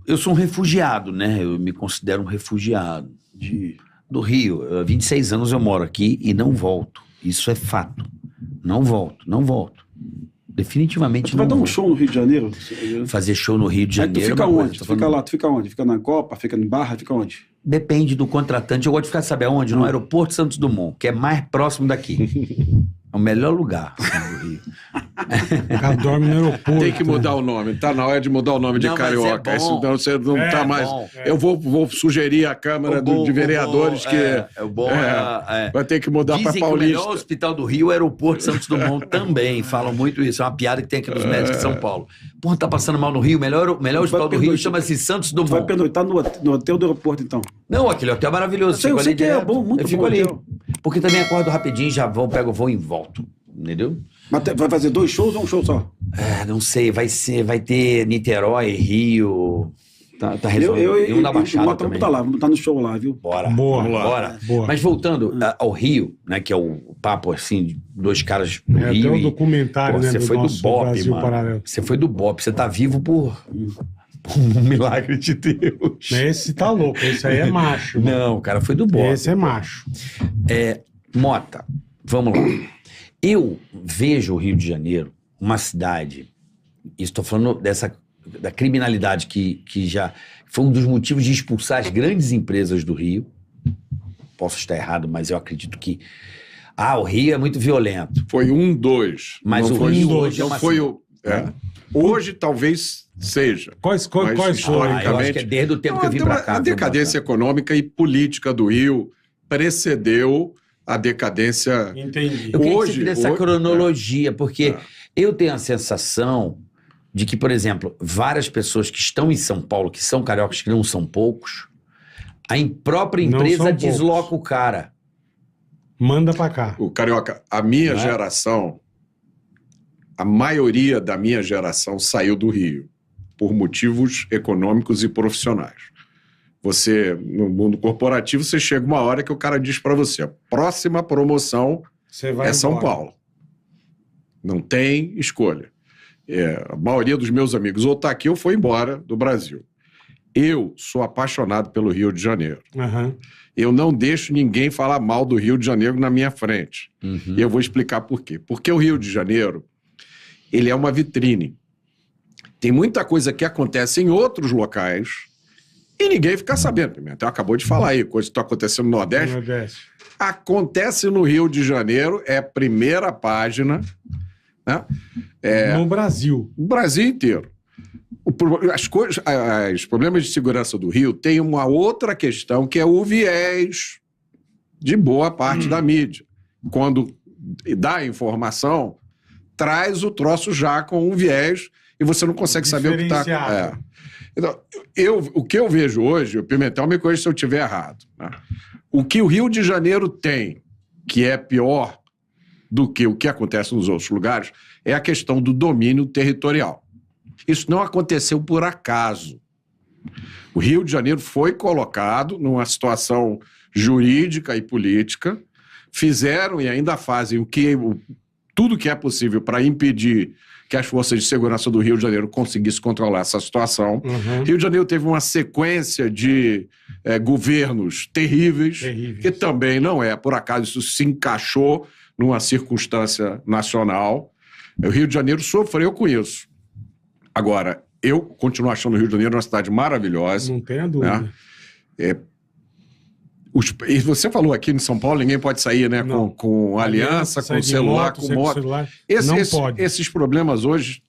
Eu sou um refugiado, né? Eu me considero um refugiado do Rio. Há 26 anos eu moro aqui e não volto. Isso é fato. Não volto. Definitivamente Tu não vai dar um volto. show no Rio de Janeiro? Fazer show no Rio de Aí Janeiro. tu fica é uma onde? coisa, Tu tô fica falando- lá, tu fica onde? Fica na Copa, fica em Barra, fica onde? Depende do contratante. Eu gosto de ficar, sabe aonde? No aeroporto Santos Dumont, que é mais próximo daqui. É o melhor lugar assim, do Rio. O cara dorme no aeroporto. Tem que mudar o nome. Tá na hora de mudar o nome de Não, mas Carioca. é bom. Senão você não tá mais... bom. Eu vou sugerir à Câmara de Vereadores que vai ter que mudar para Dizem que o melhor Paulista. hospital do Rio é o aeroporto Santos Dumont também. Falam muito isso. É uma piada que tem aqui dos médicos de São Paulo. Porra, tá passando mal no Rio. O melhor hospital do Rio chama-se Santos Tu vai Dumont. pernoitar no hotel do aeroporto, então. Não, aquele hotel é maravilhoso. Eu Fico sei ali que é direto. bom, muito Eu fico bom ali. hotel. Porque também acordo rapidinho, já vou, pego o voo e volto. Entendeu? Mas vai fazer 2 shows ou um show só? Não sei, vai ter Niterói, Rio. Tá resolvido. E um da Baixada Vamos também. botar lá, vamos botar no show lá, viu? Bora. Boa. Vamos lá. Bora. Boa. Mas voltando ao Rio, né, que é o papo assim, de dois caras do É Rio. até um e- documentário, Pô, né? você foi do nosso Bop, Brasil mano. Paralelo. Você foi do Bop. Você tá vivo por um milagre de Deus. Esse tá louco, esse aí é macho. mano. Não, o cara foi do Bop. Esse é macho. Mota, vamos lá. Eu vejo o Rio de Janeiro uma cidade, estou falando da criminalidade que já foi um dos motivos de expulsar as grandes empresas do Rio. Posso estar errado, mas eu acredito que o Rio é muito violento. Foi 2. Mas não o foi, Rio não hoje é uma foi o... Hoje talvez seja. Quais Mas foram? Eu acho que é desde o tempo que eu vim pra cá. A decadência econômica e política do Rio precedeu a decadência... Entendi. Eu queria que Hoje- você fizesse essa hoje- cronologia, porque eu tenho a sensação de que, por exemplo, várias pessoas que estão em São Paulo, que são cariocas, que não são poucos, a própria Não empresa são desloca poucos. o cara. Manda pra cá. O Carioca, a minha Não é? geração, a maioria da minha geração saiu do Rio por motivos econômicos e profissionais. Você, no mundo corporativo, você chega uma hora que o cara diz para você, a próxima promoção Você vai é São embora. Paulo. Não tem escolha. A maioria dos meus amigos ou está aqui ou foi embora do Brasil. Eu sou apaixonado pelo Rio de Janeiro. Aham. Eu não deixo ninguém falar mal do Rio de Janeiro na minha frente. E eu vou explicar por quê. Porque o Rio de Janeiro, ele é uma vitrine. Tem muita coisa que acontece em outros locais e ninguém fica sabendo. Pimentel acabou de falar aí, coisa que está acontecendo no Nordeste. Nordeste. Acontece no Rio de Janeiro, é a primeira página, né? No Brasil. O Brasil inteiro. Os problemas de segurança do Rio têm uma outra questão, que é o viés de boa parte da mídia. Quando dá a informação, traz o troço já com um viés e você não consegue saber o que está... Diferenciado. Então, o que eu vejo hoje, o Pimentel me corrija se eu estiver errado, né? O que o Rio de Janeiro tem, que é pior do que o que acontece nos outros lugares, é a questão do domínio territorial. Isso não aconteceu por acaso. O Rio de Janeiro foi colocado numa situação jurídica e política, fizeram e ainda fazem tudo que é possível para impedir que as forças de segurança do Rio de Janeiro conseguissem controlar essa situação. Uhum. Rio de Janeiro teve uma sequência de governos terríveis, que também não é, por acaso, isso se encaixou numa circunstância nacional. O Rio de Janeiro sofreu com isso. Agora, eu continuo achando o Rio de Janeiro uma cidade maravilhosa. Não tenha dúvida. Né? E você falou aqui em São Paulo, ninguém pode sair, né? Não. Com aliança, Sair com de celular, moto, com sair moto. celular. Não Não pode. Esses problemas hoje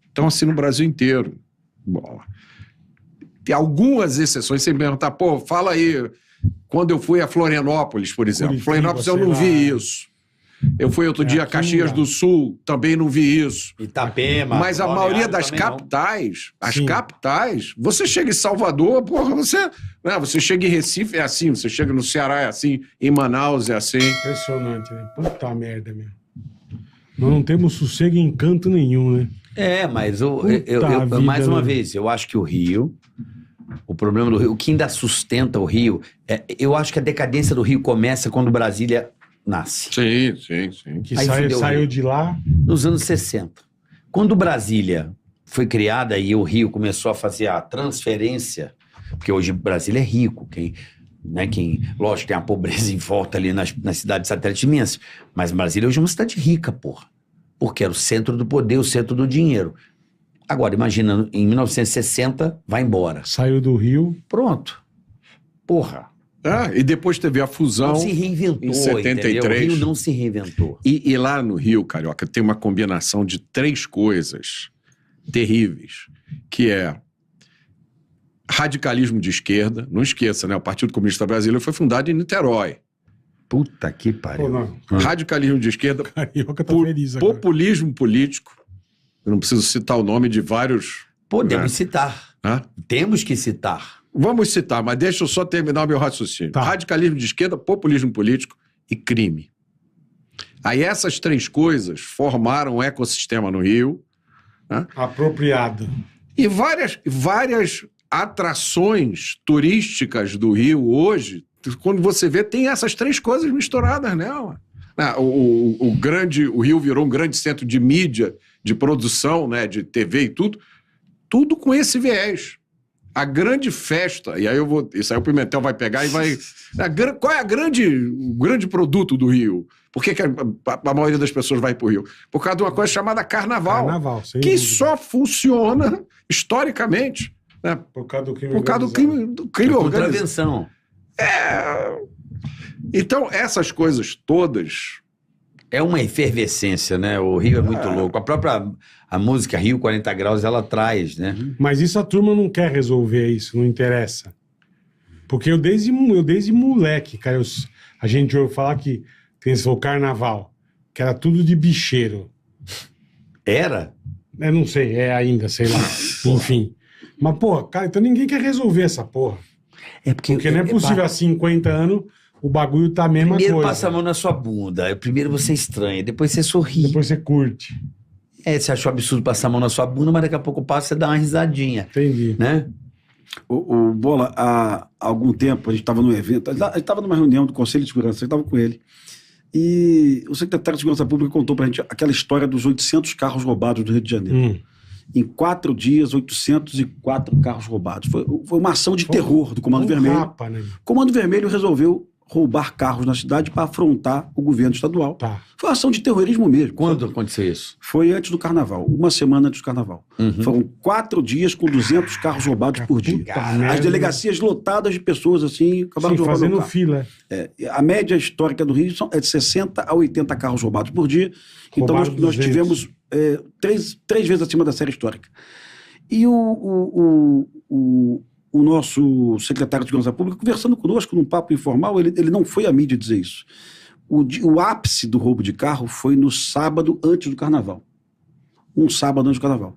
estão assim no Brasil inteiro. Bom, tem algumas exceções, sem perguntar, fala aí, quando eu fui a Florianópolis, por exemplo. Curitiba, Florianópolis eu sei não lá. vi isso. Eu fui outro dia a aqui Caxias não dá. do Sul, também não vi isso. Itapema. Mas a Balneário maioria das também não. capitais, você chega em Salvador, você chega em Recife, é assim, você chega no Ceará, é assim, em Manaus, é assim. Impressionante, né? Puta merda, meu. Nós não temos sossego em canto nenhum, né? Mas Puta mais vida, uma né? vez, eu acho que o problema do Rio, o que ainda sustenta o Rio, eu acho que a decadência do Rio começa quando Brasília nasce, Sim. Que Aí fudeu, saiu Rio. de lá. nos anos 60. Quando Brasília foi criada e o Rio começou a fazer a transferência, porque hoje o Brasil é rico, lógico, tem a pobreza em volta ali nas cidades satélites imensas, mas Brasília hoje é uma cidade rica, porra, porque era o centro do poder, o centro do dinheiro. Agora, imagina, em 1960, vai embora. Saiu do Rio. Pronto. Porra. E depois teve a fusão. Não se reinventou, em 73. entendeu? O Rio não se reinventou. E lá no Rio, Carioca, tem uma combinação de 3 coisas terríveis, que é radicalismo de esquerda. Não esqueça, né? O Partido Comunista Brasileiro foi fundado em Niterói. Puta que pariu. Pô, não. Radicalismo de esquerda, Carioca tá feliz agora. populismo político. Eu não preciso citar o nome de vários... Podemos citar. Hã? Temos que citar. Vamos citar, mas deixa eu só terminar o meu raciocínio. Tá. Radicalismo de esquerda, populismo político e crime. Aí essas 3 coisas formaram um ecossistema no Rio, né? Apropriado. E várias atrações turísticas do Rio hoje, quando você vê, tem essas 3 coisas misturadas nela. O Rio virou um grande centro de mídia, de produção, né, de TV e tudo com esse viés. A grande festa, e aí isso aí o Pimentel vai pegar e vai... Qual é o grande produto do Rio? Por que a maioria das pessoas vai para o Rio? Por causa de uma coisa chamada carnaval. Sem que dúvida. só funciona historicamente, né? Por causa do crime Por causa do crime organizado. Contravenção. Então, essas coisas todas... É uma efervescência, né? O Rio é muito louco. A música Rio 40 Graus, ela traz, né? Mas isso a turma não quer resolver, isso não interessa. Porque eu desde moleque, cara, a gente ouviu falar que tem o carnaval, que era tudo de bicheiro. Era? Eu não sei, é ainda, sei lá. Enfim. Mas, porra, cara, então ninguém quer resolver essa porra. Porque não é possível há 50 anos o bagulho tá a mesma coisa. Primeiro passa a mão na sua bunda, primeiro você estranha, depois você sorri. Depois você curte. Você achou absurdo passar a mão na sua bunda, mas daqui a pouco passa, você dá uma risadinha. Entendi. Né? O Bola, há algum tempo, a gente estava num evento, a gente estava numa reunião do Conselho de Segurança, eu estava com ele, e o secretário de Segurança Pública contou pra gente aquela história dos 800 carros roubados do Rio de Janeiro. Em 4 dias, 804 carros roubados. Foi uma ação de terror do Comando Vermelho. Rapa, né? O Comando Vermelho resolveu roubar carros na cidade para afrontar o governo estadual. Tá. Foi uma ação de terrorismo mesmo. Quando aconteceu isso? Foi antes do Carnaval, uma semana antes do Carnaval. Foram 4 dias com 200 carros roubados por dia. As delegacias lotadas de pessoas assim, acabaram de roubar fazendo meu carro. fila. A média histórica do Rio é de 60 a 80 carros roubados por dia. Então nós 200. tivemos 3 vezes acima da série histórica. E o nosso secretário de Segurança Pública, conversando conosco num papo informal, ele não foi à mídia dizer isso. O ápice do roubo de carro foi no sábado antes do Carnaval. Um sábado antes do Carnaval.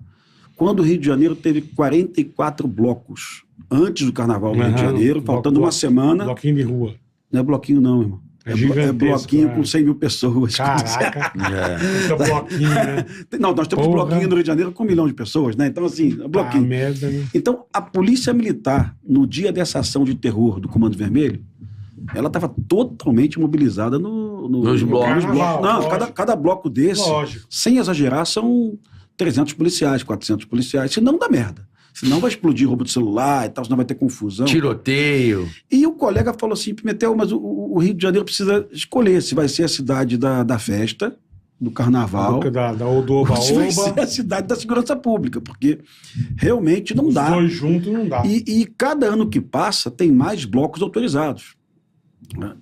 Quando o Rio de Janeiro teve 44 blocos antes do Carnaval no Rio de Janeiro, faltando uma semana. Bloquinho de rua. Não é bloquinho não, irmão. É bloquinho com 100 mil pessoas. Caraca. Puta bloquinho, né? Não, nós temos bloquinho no Rio de Janeiro com 1 milhão de pessoas, né? Então, assim, bloquinho. Merda, né? Então, a Polícia Militar, no dia dessa ação de terror do Comando Vermelho, ela estava totalmente mobilizada nos blocos. Não, cada bloco desse, sem exagerar, são 300 policiais, 400 policiais. Senão dá merda. Senão vai explodir roubo de celular e tal, senão vai ter confusão. Tiroteio. E o colega falou assim, Pimentel, mas o Rio de Janeiro precisa escolher se vai ser a cidade da festa, do carnaval, ou se vai ser a cidade da segurança pública, porque realmente não dá. Os dois juntos não dá. E cada ano que passa tem mais blocos autorizados.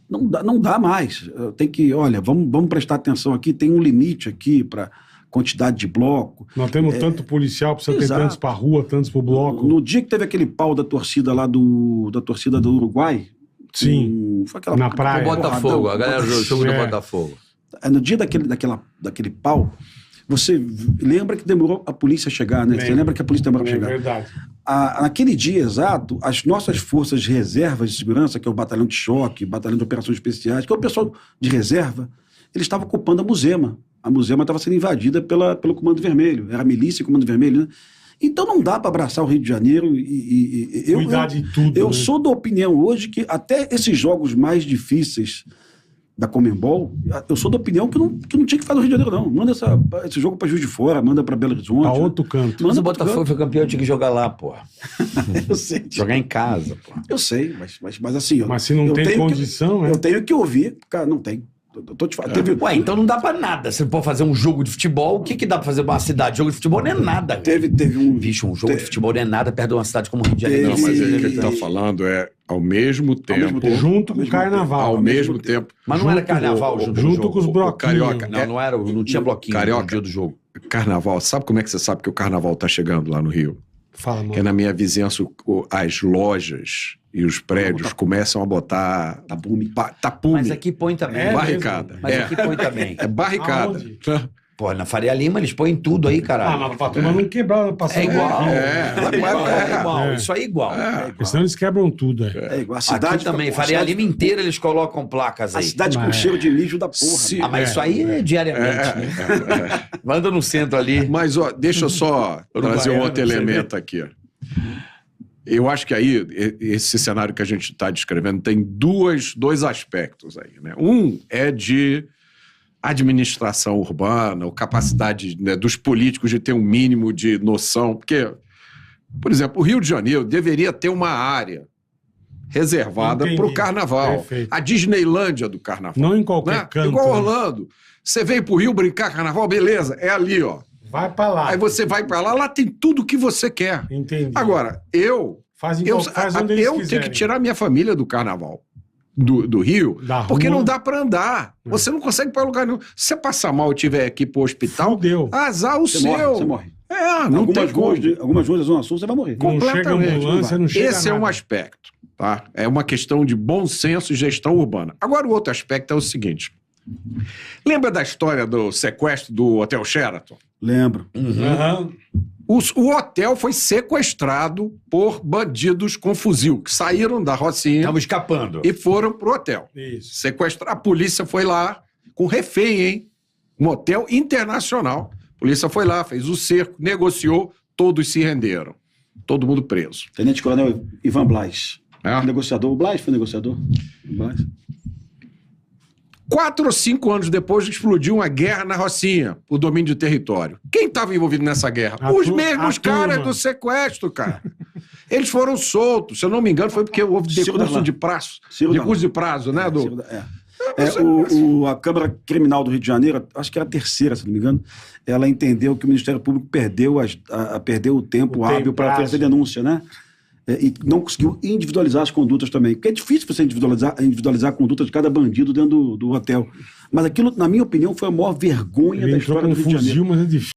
Não dá mais. Tem que, olha, vamos prestar atenção aqui, tem um limite aqui para quantidade de bloco. Nós temos tanto policial, precisa ter tantos para rua, tantos para o bloco. No dia que teve aquele pau da torcida lá da torcida do Uruguai, sim, foi aquela na praia. O Botafogo, a galera jogou no Botafogo. No dia daquele pau, você lembra que demorou a polícia chegar, né? Você lembra que a polícia demorou a chegar? É verdade. Naquele dia exato, as nossas forças de reservas de segurança, que é o Batalhão de Choque, Batalhão de Operações Especiais, que é o pessoal de reserva, eles estavam ocupando a Muzema. A Muzema estava sendo invadida pelo Comando Vermelho. Era a milícia e o Comando Vermelho, né? Então não dá para abraçar o Rio de Janeiro Cuidar de tudo. Eu né? sou da opinião hoje que até esses jogos mais difíceis da Conmebol, eu sou da opinião que não tinha que fazer no Rio de Janeiro, não. Manda esse jogo pra Juiz de Fora, manda pra Belo Horizonte. Pra outro canto. Mas Manda o pra outro Botafogo canto. foi campeão, tinha que jogar lá, pô. Eu sei. Jogar em casa, pô. Eu sei, mas assim... Mas se não eu tem tenho condição, eu tenho que ouvir. Cara, não tem. Eu tô te falando. Ué, então não dá pra nada. Você pode fazer um jogo de futebol, o que dá pra fazer numa cidade? Jogo de futebol não é nada. Teve um... Bicho, um jogo de futebol não é nada perto de uma cidade como o Rio de Janeiro. Não, mas o que ele Sim. tá falando é ao mesmo tempo. Junto com o carnaval. Ao mesmo tempo. Mas não era carnaval junto Junto com os bloquinhos. Carioca. Não era, não tinha bloquinho Carioca. no dia do jogo. Carnaval, sabe como é que você sabe que o carnaval tá chegando lá no Rio? Fala, mano. Que na minha vizinhança as lojas e os prédios começam a botar tapume. Mas aqui põe também. É barricada. Mas aqui põe também. É barricada. Aonde? Pô, na Faria Lima eles põem tudo aí, Ah, caralho. mas pra turma não quebrar, passar É igual. É. igual. É. Isso aí é igual. Porque senão eles quebram tudo. É igual. A Aqui cidade também, a Faria cidade- Lima inteira eles colocam placas A aí. cidade com Mas- cheiro de mijo da porra. Se- Ah, mas isso aí é diariamente. né? Manda no centro ali. Mas, ó, deixa eu só trazer um outro elemento aqui. Eu acho que aí, esse cenário que a gente está descrevendo tem dois aspectos aí, né? Um é de administração urbana, ou capacidade, né, dos políticos de ter um mínimo de noção. Porque, por exemplo, o Rio de Janeiro deveria ter uma área reservada Entendi. para o carnaval. Perfeito. A Disneylândia do carnaval. Não em qualquer Né? canto. Igual né? Orlando. Você veio pro Rio brincar carnaval, beleza, é ali, ó. Vai pra lá. Aí você vai pra lá tem tudo que você quer. Entendi. Agora, eu faz tenho onde eles que tirar minha família do carnaval do Rio, Da porque rua. não dá pra andar. Você não consegue ir pra lugar nenhum. Se você passar mal e tiver aqui pro hospital, Fudeu. azar o Você seu. morre, você morre. Não tem Algumas ruas da Zona Sul você vai morrer. Não chega completamente, ambulância, não chega Esse é um nada. aspecto, tá? É uma questão de bom senso e gestão urbana. Agora, o outro aspecto é o seguinte. Lembra da história do sequestro do Hotel Sheraton? Lembro. Aham. O hotel foi sequestrado por bandidos com fuzil, que saíram da Rocinha Estamos escapando. e foram pro hotel. Isso. Sequestrar. A polícia foi lá com refém, hein? Um hotel internacional. A polícia foi lá, fez o cerco, negociou, todos se renderam. Todo mundo preso. Tenente Coronel Ivan Blas. É. Negociador. O Blas foi negociador. O Blas. 4 ou 5 anos depois explodiu uma guerra na Rocinha, o domínio de território. Quem estava envolvido nessa guerra? Os mesmos a caras turma. do sequestro, cara. Eles foram soltos. Se eu não me engano, foi porque houve Ciro decurso Darlan. de prazo. Ciro Decurso de prazo, né, Du? A Câmara Criminal do Rio de Janeiro, acho que era a terceira, se não me engano, ela entendeu que o Ministério Público perdeu o tempo O hábil tempo, para prazo. fazer denúncia, né? E não conseguiu individualizar as condutas também. Porque é difícil você individualizar a conduta de cada bandido dentro do hotel. Mas aquilo, na minha opinião, foi a maior vergonha Ele da entrou história com do um Rio de Janeiro. fuzil, mas é difícil.